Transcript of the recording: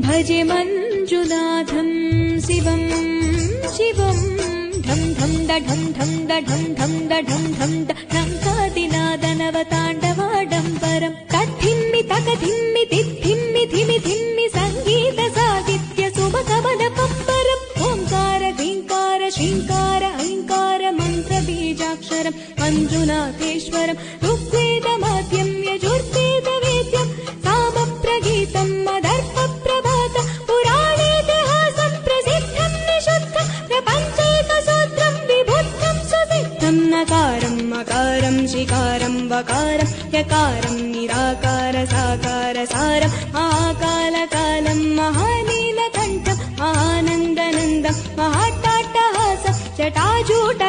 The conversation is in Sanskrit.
भजे मञ्जुनाथं शिवं शिवं ढं ढं ढं ढं ढं ढं ढं ढं ढङ्कादिनादनवताण्डवाडम्बरं तद्धिम्मि तकधिम्मि तिद्धिम्मि धिमि धिम्मि सङ्गीत साहित्य सुमकमलपम्बरम् ओङ्कार ह्रीङ्कार श्रीङ्कार ऐङ्कार मन्त्रबीजाक्षरं मञ्जुनाथेश्वरं ऋग्वेदमाद्यं यजुर्वेदवेद्यं सामप्रगीतं मदर्पप्रभातं पुराणेतिहासं प्रसिद्धं निषुद्धं प्रपञ्चैकसूत्रं विबुद्धं सुसिद्धं नकारं मकारं शिकारं वकारं यकारं निराकार साकार सारं महाकालकालं महानीलकण्ठं महानन्दनन्दं महाट्टाट्टहासं जटाजूट